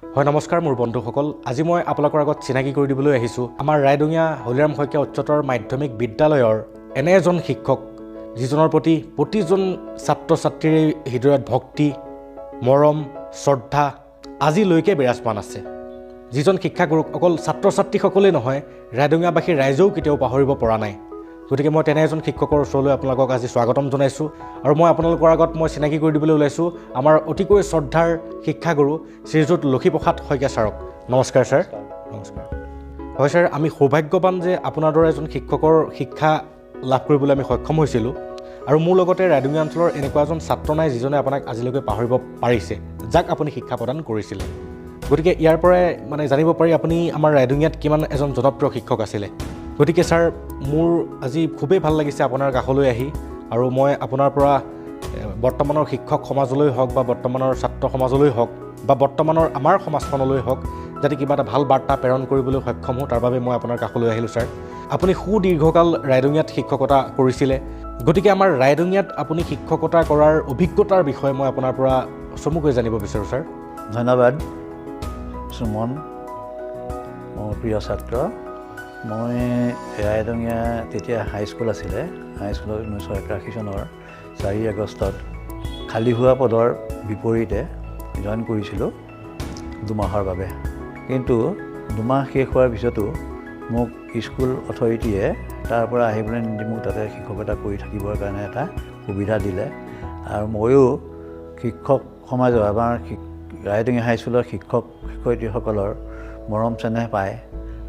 হয় নমস্কাৰ মোৰ বন্ধুসকল, আজি মই আপোনালোকৰ আগত চিনাকি কৰি দিবলৈ আহিছোঁ আমাৰ ৰায়দঙীয়া হলিৰাম শইকীয়া উচ্চতৰ মাধ্যমিক বিদ্যালয়ৰ এনে এজন শিক্ষক যিজনৰ প্ৰতি প্ৰতিজন ছাত্ৰ ছাত্ৰীৰ হৃদয়ত ভক্তি, মৰম, শ্ৰদ্ধা আজিলৈকে বিৰাজমান আছে। যিজন শিক্ষাগুৰুক অকল ছাত্ৰ ছাত্ৰীসকলেই নহয়, ৰায়দঙীয়াবাসীৰ ৰাইজেও কেতিয়াও পাহৰিব পৰা নাই। গতিকে মই তেনে এজন শিক্ষকৰ ওচৰলৈ আপোনালোকক আজি স্বাগতম জনাইছোঁ আৰু মই আপোনালোকৰ আগত চিনাকি কৰি দিবলৈ ওলাইছোঁ আমাৰ অতিকৈ শ্ৰদ্ধাৰ শিক্ষাগুৰু শ্ৰীযুত লক্ষীপ্ৰসাদ শইকীয়া ছাৰক। নমস্কাৰ ছাৰ। নমস্কাৰ। হয় ছাৰ, আমি সৌভাগ্যৱান যে আপোনাৰ দৰে এজন শিক্ষকৰ শিক্ষা লাভ কৰিবলৈ আমি সক্ষম হৈছিলোঁ আৰু মোৰ লগতে ৰায়দঙীয়া অঞ্চলৰ এনেকুৱা এজন ছাত্ৰ নাই যিজনে আপোনাক আজিলৈকে পাহৰিব পাৰিছে, যাক আপুনি শিক্ষা প্ৰদান কৰিছিলে। গতিকে ইয়াৰ পৰাই জানিব পাৰি আপুনি আমাৰ ৰায়দঙীয়াত কিমান এজন জনপ্ৰিয় শিক্ষক আছিলে। গতিকে ছাৰ, মোৰ আজি খুবেই ভাল লাগিছে আপোনাৰ কাষলৈ আহি আৰু মই আপোনাৰ পৰা বৰ্তমানৰ শিক্ষক সমাজলৈ হওক বা বৰ্তমানৰ ছাত্ৰ সমাজলৈ হওক বা বৰ্তমানৰ আমাৰ সমাজখনলৈ হওক যাতে কিবা এটা ভাল বাৰ্তা প্ৰেৰণ কৰিবলৈ সক্ষম হওঁ, তাৰ বাবে মই আপোনাৰ কাষলৈ আহিলোঁ ছাৰ। আপুনি সুদীৰ্ঘকাল ৰায়দঙীয়াত শিক্ষকতা কৰিছিলে, গতিকে আমাৰ ৰায়দঙীয়াত আপুনি শিক্ষকতা কৰাৰ অভিজ্ঞতাৰ বিষয়ে মই আপোনাৰ পৰা চমুকৈ জানিব বিচাৰোঁ ছাৰ। ধন্যবাদ সুমন, মোৰ প্ৰিয় ছাত্ৰ। মই ৰায়দঙীয়া তেতিয়া হাইস্কুল আছিলে, হাইস্কুলত 1981 চনৰ 4 আগষ্টত খালী হোৱা পদৰ বিপৰীতে জইন কৰিছিলোঁ 2 মাহৰ বাবে। কিন্তু 2 মাহ শেষ হোৱাৰ পিছতো মোক স্কুল অথৰিটিয়ে তাৰ পৰা আহিবলৈ নিদি মোক তাতে শিক্ষকতা কৰি থাকিবৰ কাৰণে এটা সুবিধা দিলে আৰু ময়ো শিক্ষক সমাজৰ আমাৰ ৰায়দঙীয়া হাইস্কুলৰ শিক্ষক শিক্ষয়িত্ৰীসকলৰ মৰম চেনেহ পায়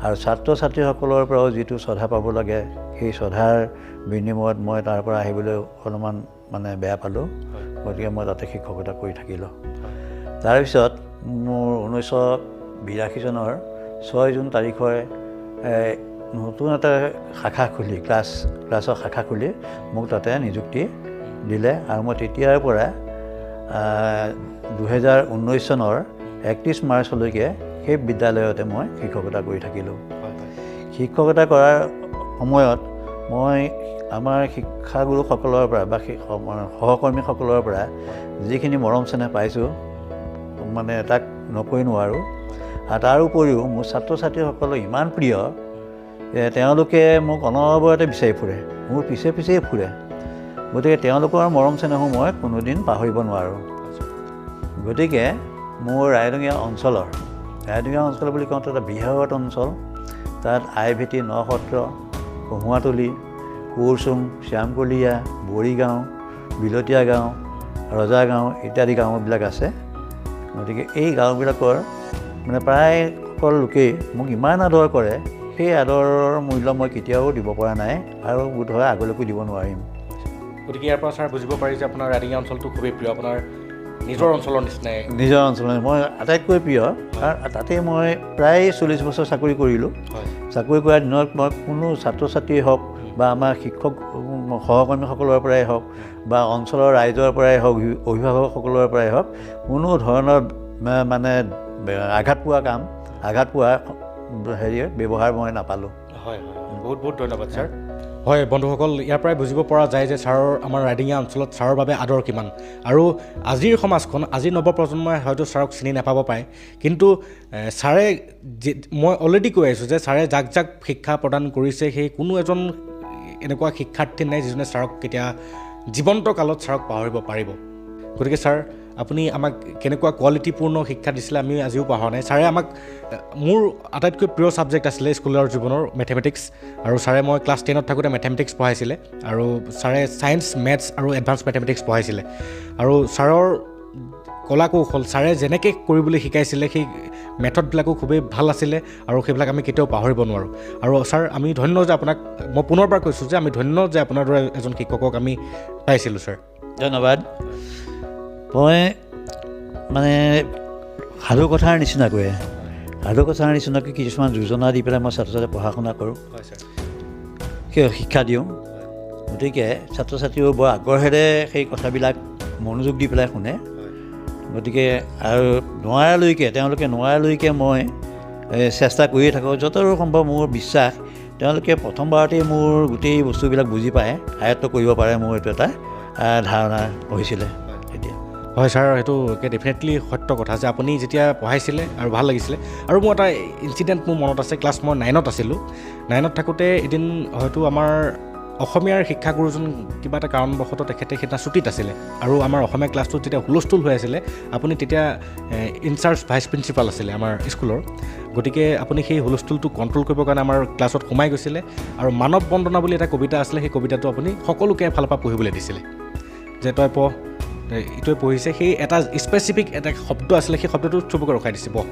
আৰু ছাত্ৰ ছাত্ৰীসকলৰ পৰাও যিটো শ্ৰদ্ধা পাব লাগে সেই শ্ৰদ্ধাৰ বিনিময়ত মই তাৰ পৰা আহিবলৈ অলপমান বেয়া পালোঁ। গতিকে মই তাতে শিক্ষকতা কৰি থাকিলোঁ। তাৰপিছত মোৰ 1982 চনৰ 6 জুন তাৰিখে নতুন এটা শাখা খুলি ক্লাছৰ শাখা খুলি মোক তাতে নিযুক্তি দিলে আৰু মই তেতিয়াৰ পৰা 2019 চনৰ 31 মাৰ্চলৈকে সেই বিদ্যালয়তে মই শিক্ষকতা কৰি থাকিলোঁ। শিক্ষকতা কৰাৰ সময়ত মই আমাৰ শিক্ষাগুৰুসকলৰ পৰা বা সহকৰ্মীসকলৰ পৰা যিখিনি মৰম চেনেহ পাইছোঁ তাক নকৈ নোৱাৰোঁ। আৰু তাৰ উপৰিও মোৰ ছাত্ৰ ছাত্ৰীসকলৰ ইমান প্ৰিয় যে তেওঁলোকে মোক অনবৰতে বিচাৰি ফুৰে, মোৰ পিছে পিছেই ফুৰে। গতিকে তেওঁলোকৰ মৰম চেনেহো মই কোনোদিন পাহৰিব নোৱাৰোঁ। গতিকে মোৰ ৰায়দঙীয়া অঞ্চল বুলি কওঁতে এটা বৃহৎ অঞ্চল, তাত আইভেটি, নসত্ৰ, কহুৱাতলি, কোৰচুং, শ্যামকলীয়া, বৰিগাঁও, বিলতীয়া গাঁও, ৰজা গাঁও ইত্যাদি গাঁওবিলাক আছে। গতিকে এই গাঁওবিলাকৰ প্ৰায় সকলো লোকেই মোক ইমান আদৰ কৰে, সেই আদৰৰ মূল্য মই কেতিয়াও দিব পৰা নাই আৰু বোধহয় আগলৈকো দিব নোৱাৰিম। গতিকে ইয়াৰ পৰা ছাৰ বুজিব পাৰি যে আপোনাৰ ৰায়দঙীয়া অঞ্চলটো খুবেই প্ৰিয়, আপোনাৰ নিজৰ অঞ্চলৰ নিচিনাই। নিজৰ অঞ্চলৰ মই আটাইতকৈ প্ৰিয়, কাৰণ তাতে মই প্ৰায় 40 বছৰ চাকৰি কৰিলোঁ। চাকৰি কৰাৰ দিনত মই কোনো ছাত্ৰ ছাত্ৰীয়ে হওক বা আমাৰ শিক্ষক সহকৰ্মীসকলৰ পৰাই হওক বা অঞ্চলৰ ৰাইজৰ পৰাই হওক, অভিভাৱকসকলৰ পৰাই হওক, কোনো ধৰণৰ আঘাত পোৱা ব্যৱহাৰ মই নাপালোঁ। হয়, বহুত বহুত ধন্যবাদ ছাৰ। হয় বন্ধুসকল, ইয়াৰ পৰাই বুজিব পৰা যায় যে ছাৰৰ আমাৰ ৰায়দঙীয়া অঞ্চলত ছাৰৰ বাবে আদৰ কিমান। আৰু আজিৰ সমাজখন, আজিৰ নৱপ্ৰজন্মই হয়তো ছাৰক চিনি নাপাব পাৰে, কিন্তু ছাৰে মই অলৰেডি কৈ আহিছোঁ যে ছাৰে যাক যাক শিক্ষা প্ৰদান কৰিছে সেই কোনো এজন এনেকুৱা শিক্ষাৰ্থী নাই যিজনে ছাৰক কেতিয়া জীৱন্ত কালত ছাৰক পাহৰিব পাৰিব। গতিকে ছাৰ, আপুনি আমাক কেনেকুৱা কোৱালিটিপূৰ্ণ শিক্ষা দিছিলে আমি আজিও পাহৰা নাই। ছাৰে আমাক, মোৰ আটাইতকৈ প্ৰিয় ছাবজেক্ট আছিলে স্কুলৰ জীৱনৰ মেথমেটিক্স, আৰু ছাৰে মই ক্লাছ 10ত থাকোঁতে মেথমেটিক্স পঢ়াইছিলে আৰু ছাৰে ছায়েন্স, মেথছ আৰু এডভান্স মেথমেটিক্স পঢ়াইছিলে। আৰু ছাৰৰ কলা কৌশল, ছাৰে যেনেকৈ কৰিবলৈ শিকাইছিলে সেই মেথডবিলাকো খুবেই ভাল আছিলে আৰু সেইবিলাক আমি কেতিয়াও পাহৰিব নোৱাৰোঁ। আৰু ছাৰ, আমি ধন্য যে আপোনাক, মই পুনৰবাৰ কৈছোঁ যে আমি ধন্য যে আপোনাৰ দৰে এজন শিক্ষকক আমি পাইছিলোঁ ছাৰ। ধন্যবাদ। মই সাধু কথাৰ নিচিনাকৈ কিছুমান যোজনা দি পেলাই মই ছাত্ৰ ছাত্ৰীক পঢ়া শুনা কৰোঁ, শিক্ষা দিওঁ। গতিকে ছাত্ৰ ছাত্ৰীও বৰ আগ্ৰহেৰে সেই কথাবিলাক মনোযোগ দি পেলাই শুনে। গতিকে আৰু তেওঁলোকে নোৱাৰালৈকে মই চেষ্টা কৰিয়ে থাকোঁ। যতদূৰ সম্ভৱ মোৰ বিশ্বাস তেওঁলোকে প্ৰথমবাৰতেই মোৰ গোটেই বস্তুবিলাক বুজি পায়, আয়ত্ব কৰিব পাৰে, মোৰ এইটো এটা ধাৰণা হৈছিলে তেতিয়া। হয় ছাৰ, সেইটো ডেফিনেটলি সত্য কথা যে আপুনি যেতিয়া পঢ়াইছিলে আৰু ভাল লাগিছিলে। আৰু মোৰ এটা ইনচিডেণ্ট মোৰ মনত আছে, ক্লাছ মই 9ত আছিলোঁ। 9ত থাকোঁতে এদিন হয়তো আমাৰ অসমীয়াৰ শিক্ষাগুৰুজন কিবা এটা কাৰণবশতঃ তেখেতে সেইদিনা ছুটীত আছিলে, আৰু আমাৰ অসমীয়া ক্লাছটোত যেতিয়া হুলস্থুল হৈ আছিলে, আপুনি তেতিয়া ইনচাৰ্জ ভাইচ প্ৰিন্সিপাল আছিলে আমাৰ স্কুলৰ। গতিকে আপুনি সেই হুলস্থুলটো কণ্ট্ৰল কৰিবৰ কাৰণে আমাৰ ক্লাছত সোমাই গৈছিলে, আৰু মানৱ বন্দনা বুলি এটা কবিতা আছিলে, সেই কবিতাটো আপুনি সকলোকে এফালৰ পৰা পঢ়িবলৈ দিছিলে, যে তই পঢ়, ইটোৱে পঢ়িছে। সেই এটা স্পেচিফিক এটা শব্দ আছিলে, সেই শব্দটো চবকে ৰখাই দিছে, বহ,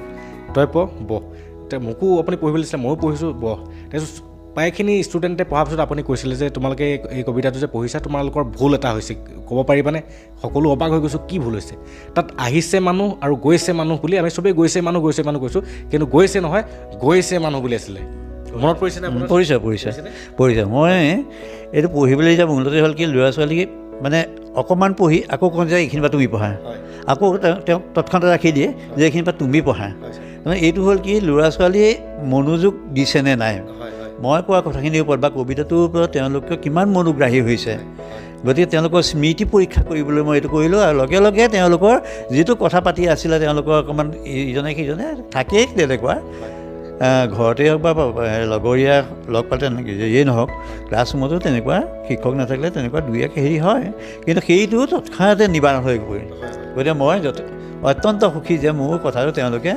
তই পঢ়, বহ। এতিয়া মোকো আপুনি পঢ়িবলৈ দিছিলে, ময়ো পঢ়িছোঁ, বহ। তাৰপিছত প্ৰায়খিনি ষ্টুডেণ্টে পঢ়াৰ পিছত আপুনি কৈছিলে যে তোমালোকে এই কবিতাটো যে পঢ়িছা, তোমালোকৰ ভুল এটা হৈছে, ক'ব পাৰিবানে? সকলো অবাক হৈ গৈছোঁ, কি ভুল হৈছে? তাত আহিছে মানুহ আৰু গৈছে মানুহ বুলি আমি চবেই গৈছে মানুহ কৈছোঁ, কিন্তু গৈছে নহয়, গৈছে মানুহ বুলি আছিলে। মনত পৰিছেনে? পৰিছে। মই এইটো পঢ়িবলৈ এতিয়া মূলতে হ'ল কি, ল'ৰা ছোৱালীক মানে অকণমান পঢ়ি আকৌ কওঁ যে এইখিনি পৰা তুমি পঢ়া, আকৌ তেওঁক তৎক্ষণাতে ৰাখি দিয়ে যে এইখিনি পৰা তুমি পঢ়া। মানে এইটো হ'ল কি, ল'ৰা ছোৱালীয়ে মনোযোগ দিছেনে নাই, মই কোৱা কথাখিনিৰ ওপৰত বা কবিতাটোৰ ওপৰত তেওঁলোকে কিমান মনোগ্ৰাহী হৈছে। গতিকে তেওঁলোকৰ স্মৃতি পৰীক্ষা কৰিবলৈ মই এইটো কৰিলোঁ, আৰু লগে লগে তেওঁলোকৰ যিটো কথা পাতি আছিলে, তেওঁলোকৰ অকণমান ইজনে সিজনে থাকেই তেনেকুৱা, ঘৰতে হওক বা লগৰীয়া লগ পালে যিয়েই নহওক, ক্লাছৰুমতো তেনেকুৱা শিক্ষক নাথাকিলে তেনেকুৱা দুই এক হেৰি হয়, কিন্তু সেইটো তৎক্ষণাতে নিবাৰণ হৈ গ'ল। গতিকে মই অত্যন্ত সুখী যে মোৰ কথাটো তেওঁলোকে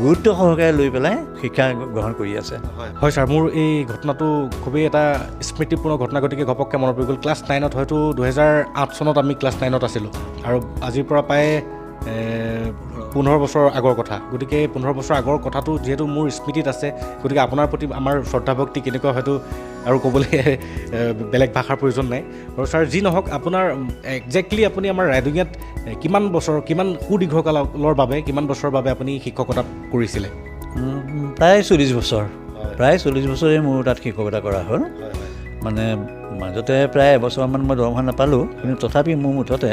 গুৰুত্ব সহকাৰে লৈ পেলাই শিক্ষা গ্ৰহণ কৰি আছে। হয় ছাৰ, মোৰ এই ঘটনাটো খুবেই এটা স্মৃতিপূৰ্ণ ঘটনা। গতিকে ঘপককৈ মনত পৰি গ'ল, ক্লাছ 9ত হয়তো 2008 চনত আমি ক্লাছ 9ত আছিলোঁ, আৰু আজিৰ পৰা প্ৰায় 15 বছৰ আগৰ কথা। গতিকে 15 বছৰ আগৰ কথাটো যিহেতু মোৰ স্মৃতিত আছে, গতিকে আপোনাৰ প্ৰতি আমাৰ শ্ৰদ্ধা ভক্তি কেনেকুৱা হয়তো আৰু ক'বলৈ বেলেগ ভাষাৰ প্ৰয়োজন নাই। আৰু ছাৰ যি নহওক, আপোনাৰ একজেক্টলি আপুনি আমাৰ ৰাইডিঙিয়াত কিমান সুদীৰ্ঘকালৰ বাবে, কিমান বছৰৰ বাবে আপুনি শিক্ষকতা কৰিছিলে? প্ৰায় 40 বছৰ। প্ৰায় 40 বছৰেই মোৰ তাত শিক্ষকতা কৰা হ'ল। মানে মাজতে প্ৰায় এবছৰমান মই দৰমহা নাপালোঁ, কিন্তু তথাপি মোৰ মুঠতে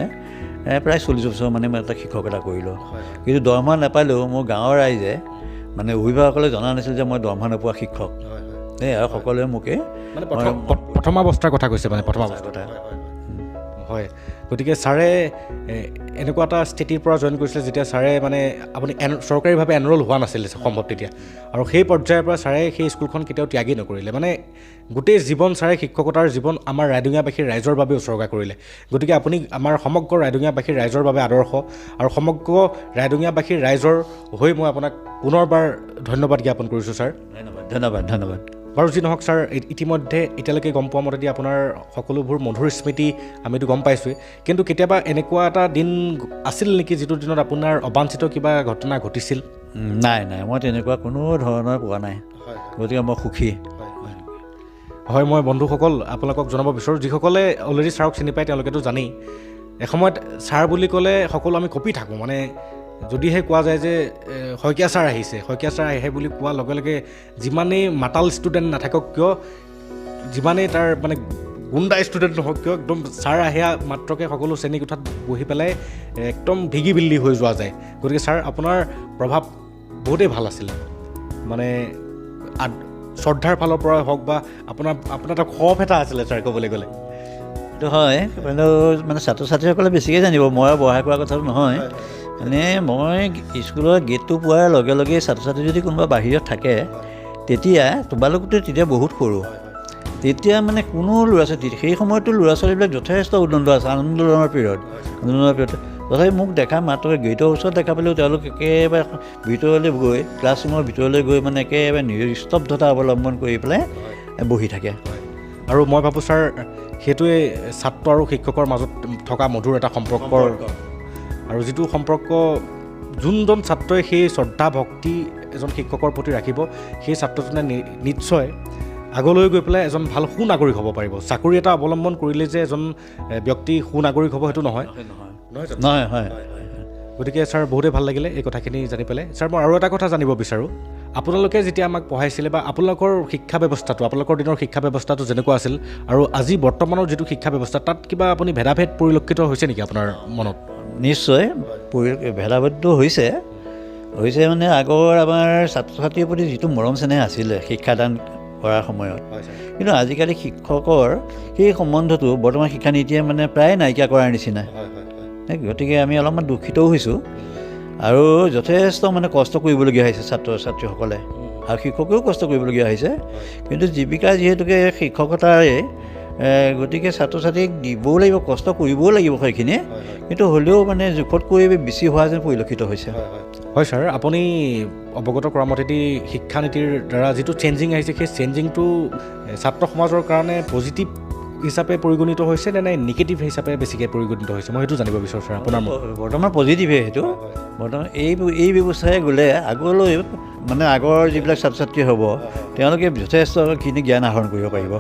প্ৰায় 40 বছৰ মানে মই এটা শিক্ষকতা কৰিলোঁ। কিন্তু দৰমহা নাপালেও মোৰ গাঁৱৰ ৰাইজে মানে অভিভাৱকসকলে জনা নাছিল যে মই দৰমহা নোপোৱা শিক্ষক। আৰু সকলোৱে মোকে মানে প্ৰথম অৱস্থাৰ কথা কৈছে, মানে প্ৰথম অৱস্থাৰ কথা। হয়, গতিকে ছাৰে এনেকুৱা এটা স্থিতিৰ পৰা জইন কৰিছিলে যেতিয়া ছাৰে মানে আপুনি চৰকাৰীভাৱে এনৰোল হোৱা নাছিলে সম্ভৱ তেতিয়া, আৰু সেই পৰ্যায়ৰ পৰা ছাৰে সেই স্কুলখন কেতিয়াও ত্যাগেই নকৰিলে। মানে গোটেই জীৱন ছাৰে শিক্ষকতাৰ জীৱন আমাৰ ৰাইডিঙিয়াবাসীৰ ৰাইজৰ বাবে উৎসৰ্গা কৰিলে। গতিকে আপুনি আমাৰ সমগ্ৰ ৰাইডিঙিয়াবাসীৰ ৰাইজৰ বাবে আদৰ্শ, আৰু সমগ্ৰ ৰাইডিঙিয়াবাসীৰ ৰাইজৰ হৈ মই আপোনাক পুনৰবাৰ ধন্যবাদ জ্ঞাপন কৰিছোঁ ছাৰ। ধন্যবাদ। বাৰু যি নহওক ছাৰ, ইতিমধ্যে এতিয়ালৈকে গম পোৱা মতেদি আপোনাৰ সকলোবোৰ মধুৰ স্মৃতি আমিতো গম পাইছোঁৱেই, কিন্তু কেতিয়াবা এনেকুৱা এটা দিন আছিল নেকি যিটো দিনত আপোনাৰ অবাঞ্ছিত কিবা ঘটনা ঘটিছিল? নাই, মই তেনেকুৱা কোনো ধৰণৰ পোৱা নাই। গতিকে মই সুখী। হয়, মই বন্ধুসকল আপোনালোকক জনাব বিচাৰোঁ, যিসকলে অলৰেডি ছাৰক চিনি পায় তেওঁলোকেতো জানেই, এসময়ত ছাৰ বুলি ক'লে সকলো আমি কঁপি থাকোঁ। মানে যদিহে কোৱা যায় যে শইকীয়া ছাৰ আহে বুলি কোৱাৰ লগে লগে যিমানেই মাতাল ষ্টুডেণ্ট নাথাকক কিয়, যিমানেই তাৰ মানে গুণ্ডা ষ্টুডেণ্ট নহওক কিয়, একদম ছাৰ আহে মাত্ৰকে সকলো শ্ৰেণীকোঠাত বহি পেলাই একদম ঢিগি বিল্লি হৈ যোৱা যায়। গতিকে ছাৰ, আপোনাৰ প্ৰভাৱ বহুতেই ভাল আছিলে। মানে শ্ৰদ্ধাৰ ফালৰ পৰা হওক বা আপোনাৰ এটা খপ এটা আছিলে ছাৰ, ক'বলৈ গ'লে। সেইটো হয়, কিন্তু মানে ছাত্ৰ ছাত্ৰীসকলে বেছিকৈ জানিব, মই বঢ়াই কোৱা কথাটো নহয়। মানে মই স্কুলৰ গেটটো পোৱাৰ লগে লগে ছাত্ৰ ছাত্ৰী যদি কোনোবা বাহিৰত থাকে, তেতিয়া তোমালোকতো তেতিয়া বহুত সৰু, তেতিয়া মানে কোনো ল'ৰা ছোৱালী, সেই সময়তো ল'ৰা ছোৱালীবিলাক যথেষ্ট আন্দোলনৰ পিৰিয়ড। তথাপি মোক দেখা মাত্ৰ গেটৰ ওচৰত দেখা পালেও তেওঁলোক একেবাৰে ভিতৰলৈ গৈ, ক্লাছৰুমৰ ভিতৰলৈ গৈ মানে একেবাৰে নিস্তব্ধতা অৱলম্বন কৰি পেলাই বহি থাকে। আৰু মই ভাবোঁ ছাৰ, সেইটোৱে ছাত্ৰ আৰু শিক্ষকৰ মাজত থকা মধুৰ এটা সম্পৰ্কৰ, আৰু যিটো সম্পৰ্ক যোনজন ছাত্ৰই সেই শ্ৰদ্ধা ভক্তি এজন শিক্ষকৰ প্ৰতি ৰাখিব, সেই ছাত্ৰজনে নিশ্চয় আগলৈ গৈ পেলাই এজন ভাল সুনাগৰিক হ'ব পাৰিব। চাকৰি এটা অৱলম্বন কৰিলে যে এজন ব্যক্তি সুনাগৰিক হ'ব সেইটো নহয়। গতিকে ছাৰ, বহুতেই ভাল লাগিলে এই কথাখিনি জানি পেলাই। ছাৰ, মই আৰু এটা কথা জানিব বিচাৰোঁ, আপোনালোকে যেতিয়া আমাক পঢ়াইছিলে বা আপোনালোকৰ শিক্ষা ব্যৱস্থাটো, আপোনালোকৰ দিনৰ শিক্ষা ব্যৱস্থাটো যেনেকুৱা আছিল আৰু আজি বৰ্তমানৰ যিটো শিক্ষা ব্যৱস্থা, তাত কিবা আপুনি ভেদাভেদ পৰিলক্ষিত হৈছে নেকি আপোনাৰ মনত? নিশ্চয় ভেদাভেদটো হৈছে মানে আগৰ আমাৰ ছাত্ৰ ছাত্ৰীৰ প্ৰতি যিটো মৰম চেনেহ আছিলে শিক্ষাদান কৰাৰ সময়ত, কিন্তু আজিকালি শিক্ষকৰ সেই সম্বন্ধটো বৰ্তমান শিক্ষানীতিয়ে মানে প্ৰায় নাইকিয়া কৰাৰ নিচিনা। গতিকে আমি অলপমান দুখিতও হৈছোঁ আৰু যথেষ্ট মানে কষ্ট কৰিবলগীয়া হৈছে ছাত্ৰ ছাত্ৰীসকলে আৰু শিক্ষকেও কষ্ট কৰিবলগীয়া হৈছে কিন্তু জীৱিকা যিহেতুকে শিক্ষকতাৰে গতিকে ছাত্ৰ ছাত্ৰীক দিবও লাগিব কষ্ট কৰিবও লাগিব সেইখিনি কিন্তু হ'লেও মানে জোখতকৈ বেছি হোৱা যেন পৰিলক্ষিত হৈছে হয় ছাৰ আপুনি অৱগত কৰা মতেদি শিক্ষানীতিৰ দ্বাৰা যিটো চেঞ্জিং আহিছে সেই চেঞ্জিংটো ছাত্ৰ সমাজৰ কাৰণে পজিটিভ হিচাপে পৰিগণিত হৈছে নে নিগেটিভ হিচাপে বেছিকৈ পৰিগণিত হৈছে মই সেইটো জানিব বিচাৰোঁ ছাৰ আপোনাৰ বৰ্তমান পজিটিভে সেইটো বৰ্তমান এই ব্যৱস্থাই গ'লে আগলৈ মানে আগৰ যিবিলাক ছাত্ৰ ছাত্ৰী হ'ব তেওঁলোকে যথেষ্টখিনি জ্ঞান আহৰণ কৰিব পাৰিব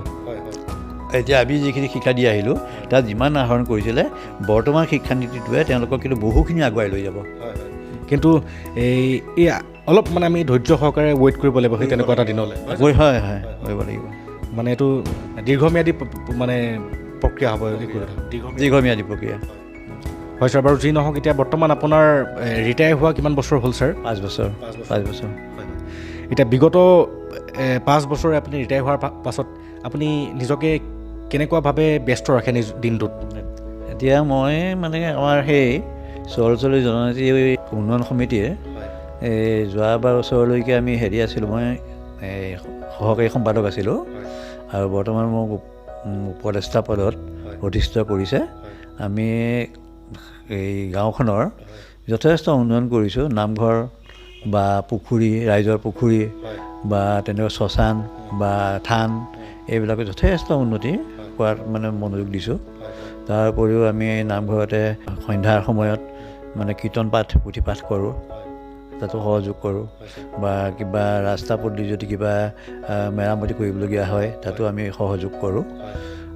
এতিয়া আমি যিখিনি শিক্ষা দি আহিলোঁ তাত যিমান আহৰণ কৰিছিলে বৰ্তমান শিক্ষানীতিটোৱে তেওঁলোকক কিন্তু বহুখিনি আগুৱাই লৈ যাব কিন্তু এই অলপ মানে আমি ধৈৰ্য সহকাৰে ৱেইট কৰিব লাগিব সেই তেনেকুৱা এটা দিনলৈ হয় কৰিব লাগিব মানে এইটো দীৰ্ঘম্যাদী মানে প্ৰক্ৰিয়া হ'ব দীৰ্ঘম্যাদী প্ৰক্ৰিয়া হয় ছাৰ বাৰু যি নহওক এতিয়া বৰ্তমান আপোনাৰ ৰিটায়াৰ হোৱা কিমান বছৰ হ'ল ছাৰ 5 বছৰ এতিয়া বিগত 5 বছৰে আপুনি ৰিটায়াৰ হোৱাৰ পাছত আপুনি নিজকে কেনেকুৱাভাৱে ব্যস্ত ৰাখে দিনটোত এতিয়া মই মানে আমাৰ সেই চহৰচলী জনজাতি উন্নয়ন সমিতিয়ে যোৱাবাৰ বছৰলৈকে আমি হেৰি আছিলোঁ মই সহকাৰী সম্পাদক আছিলোঁ আৰু বৰ্তমান মোক উপদেষ্টা পদত অধিষ্ঠিত কৰিছে আমি এই গাঁওখনৰ যথেষ্ট উন্নয়ন কৰিছোঁ নামঘৰ বা পুখুৰী ৰাইজৰ পুখুৰী বা তেনেকুৱা শ্মশান বা থান এইবিলাকে যথেষ্ট উন্নতি কৰাত মানে মনোযোগ দিছোঁ তাৰ উপৰিও আমি নামঘৰতে সন্ধ্যাৰ সময়ত মানে কীৰ্তন পাঠ পুথি পাঠ কৰোঁ তাতো সহযোগ কৰোঁ বা কিবা ৰাস্তা পদূলি যদি কিবা মেৰামতি কৰিবলগীয়া হয় তাতো আমি সহযোগ কৰোঁ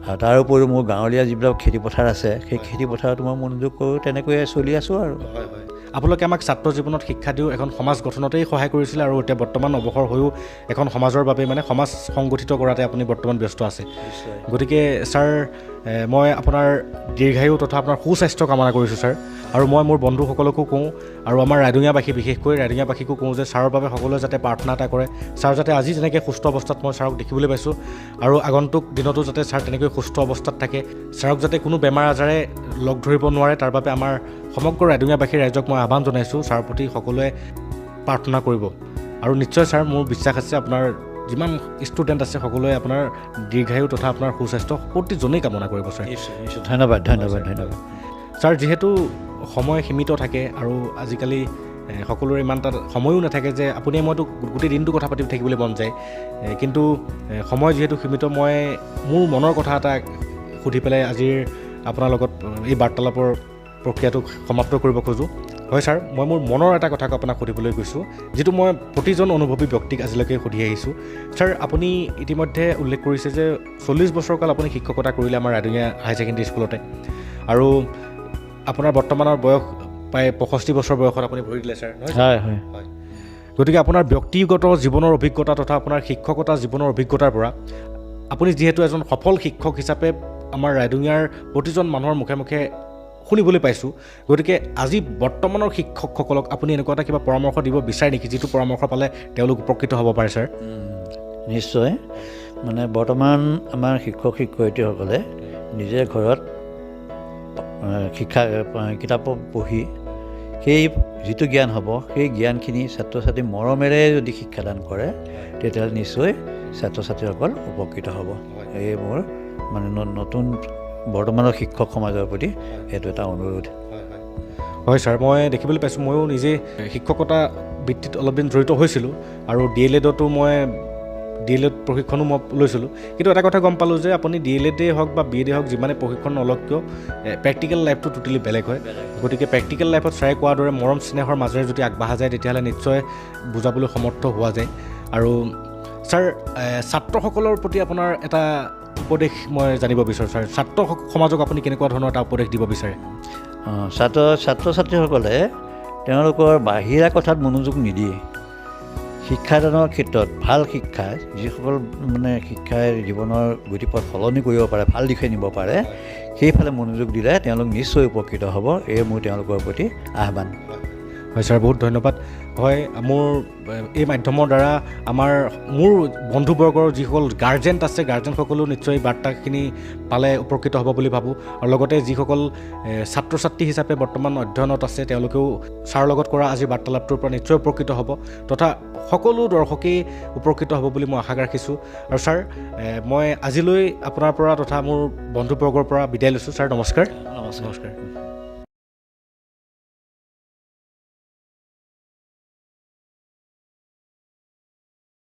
আৰু তাৰ উপৰিও মোৰ গাঁৱলীয়া যিবিলাক খেতিপথাৰ আছে সেই খেতিপথাৰতো মই মনোযোগ কৰোঁ তেনেকৈয়ে চলি আছোঁ আৰু আপোনালোকে আমাক ছাত্ৰ জীৱনত শিক্ষা দিও এখন সমাজ গঠনতেই সহায় কৰিছিলে আৰু এতিয়া বৰ্তমান অৱসৰ হৈও এখন সমাজৰ বাবে মানে সমাজ সংগঠিত কৰাতে আপুনি বৰ্তমান ব্যস্ত আছে গতিকে ছাৰ মই আপোনাৰ দীৰ্ঘায়ু তথা আপোনাৰ সুস্বাস্থ্য কামনা কৰিছোঁ ছাৰ আৰু মই মোৰ বন্ধুসকলকো কওঁ আৰু আমাৰ ৰাইডঙীয়াবাসী বিশেষকৈ ৰাইডঙীয়াবাসীকো কওঁ যে ছাৰৰ বাবে সকলোৱে যাতে প্ৰাৰ্থনা এটা কৰে ছাৰ যাতে আজি যেনেকৈ সুস্থ অৱস্থাত মই ছাৰক দেখিবলৈ পাইছোঁ আৰু আগন্তুক দিনতো যাতে ছাৰ তেনেকৈ সুস্থ অৱস্থাত থাকে ছাৰক যাতে কোনো বেমাৰ আজাৰে লগ ধৰিব নোৱাৰে তাৰ বাবে আমাৰ সমগ্ৰ ৰাইডঙীয়াবাসীৰ ৰাইজক মই আহ্বান জনাইছোঁ ছাৰৰ প্ৰতি সকলোৱে প্ৰাৰ্থনা কৰিব আৰু নিশ্চয় ছাৰ মোৰ বিশ্বাস আছে আপোনাৰ যিমান ষ্টুডেণ্ট আছে সকলোৱে আপোনাৰ দীৰ্ঘায়ু তথা আপোনাৰ সুস্বাস্থ্য প্ৰতিজনেই কামনা কৰিব ছাৰ ধন্যবাদ ছাৰ যিহেতু সময় সীমিত থাকে আৰু আজিকালি সকলোৰে ইমান তাত সময়ো নাথাকে যে আপুনি মইতো গোটেই দিনটো কথা পাতি থাকিবলৈ মন যায় কিন্তু সময় যিহেতু সীমিত মই মোৰ মনৰ কথা এটা সুধি পেলাই আজিৰ আপোনাৰ লগত এই বাৰ্তালাপৰ প্ৰক্ৰিয়াটোক সমাপ্ত কৰিব খোজোঁ হয় ছাৰ মই মোৰ মনৰ এটা কথাক আপোনাক সুধিবলৈ গৈছোঁ যিটো মই প্ৰতিজন অনুভৱী ব্যক্তিক আজিলৈকে সুধি আহিছোঁ ছাৰ আপুনি ইতিমধ্যে উল্লেখ কৰিছে যে 40 বছৰ কাল আপুনি শিক্ষকতা কৰিলে আমাৰ ৰাইডঙীয়া হাই ছেকেণ্ডেৰী স্কুলতে আৰু আপোনাৰ বৰ্তমানৰ বয়স প্ৰায় 65 বছৰ বয়সত আপুনি ভৰি দিলে ছাৰ হয় গতিকে আপোনাৰ ব্যক্তিগত জীৱনৰ অভিজ্ঞতা তথা আপোনাৰ শিক্ষকতা জীৱনৰ অভিজ্ঞতাৰ পৰা আপুনি যিহেতু এজন সফল শিক্ষক হিচাপে আমাৰ ৰাইডঙীয়াৰ প্ৰতিজন মানুহৰ মুখে মুখে শুনিবলৈ পাইছোঁ গতিকে আজি বৰ্তমানৰ শিক্ষকসকলক আপুনি এনেকুৱা এটা কিবা পৰামৰ্শ দিব বিচাৰে নেকি যিটো পৰামৰ্শ পালে তেওঁলোক উপকৃত হ'ব পাৰে ছাৰ নিশ্চয় মানে বৰ্তমান আমাৰ শিক্ষক শিক্ষয়িত্ৰীসকলে নিজে ঘৰত কিতাপ পঢ়ি সেই যিটো জ্ঞান হ'ব সেই জ্ঞানখিনি ছাত্ৰ ছাত্ৰী মৰমেৰে যদি শিক্ষাদান কৰে তেতিয়াহ'লে নিশ্চয় ছাত্ৰ ছাত্ৰীসকল উপকৃত হ'ব এই মোৰ মানে নতুন বৰ্তমানৰ শিক্ষক সমাজৰ প্ৰতি এইটো এটা অনুৰোধ হয় ছাৰ মই দেখিবলৈ পাইছোঁ ময়ো নিজে শিক্ষকতা বৃত্তিত অলপ দিন জড়িত হৈছিলোঁ আৰু DLEDতো মই DLED প্ৰশিক্ষণো মই লৈছিলোঁ কিন্তু এটা কথা গম পালোঁ যে আপুনি DLEDেই হওক বা BED হওক যিমানে প্ৰশিক্ষণ নলওক কিয় প্ৰেক্টিকেল লাইফটো টোটেলি বেলেগ হয় গতিকে প্ৰেক্টিকেল লাইফত ছাৰে কোৱাৰ দৰে মৰম স্নেহৰ মাজেৰে যদি আগবাঢ়া যায় তেতিয়াহ'লে নিশ্চয় বুজাবলৈ সমৰ্থ হোৱা যায় আৰু ছাৰ ছাত্ৰসকলৰ প্ৰতি আপোনাৰ এটা উপদেশ মই জানিব বিচাৰোঁ ছাৰ ছাত্ৰ সমাজক আপুনি কেনেকুৱা ধৰণৰ এটা উপদেশ দিব বিচাৰে ছাত্ৰ ছাত্ৰীসকলে তেওঁলোকৰ বাহিৰা কথাত মনোযোগ নিদিয়ে শিক্ষাদানৰ ক্ষেত্ৰত ভাল শিক্ষা যিসকল মানে শিক্ষাই জীৱনৰ গতিপথ সলনি কৰিব পাৰে ভাল দিশে নিব পাৰে সেইফালে মনোযোগ দিলে তেওঁলোক নিশ্চয় উপকৃত হ'ব এই মোৰ তেওঁলোকৰ প্ৰতি আহ্বান হয় ছাৰ, বহুত ধন্যবাদ। হয়, মোৰ এই মাধ্যমৰ দ্বাৰা মোৰ বন্ধুবৰ্গৰ যিসকল গাৰ্জেণ্ট আছে, গাৰ্জেনসকলেও নিশ্চয় বাৰ্তাখিনি পালে উপকৃত হ'ব বুলি ভাবোঁ। আৰু লগতে যিসকল ছাত্ৰ ছাত্ৰী হিচাপে বৰ্তমান অধ্যয়নত আছে, তেওঁলোকেও ছাৰৰ লগত কৰা আজিৰ বাৰ্তালাপটোৰ পৰা নিশ্চয় উপকৃত হ'ব, তথা সকলো দৰ্শকেই উপকৃত হ'ব বুলি মই আশা ৰাখিছোঁ। আৰু ছাৰ, মই আজিলৈ আপোনাৰ পৰা তথা মোৰ বন্ধুবৰ্গৰ পৰা বিদায় লৈছোঁ। ছাৰ নমস্কাৰ। নমস্কাৰ।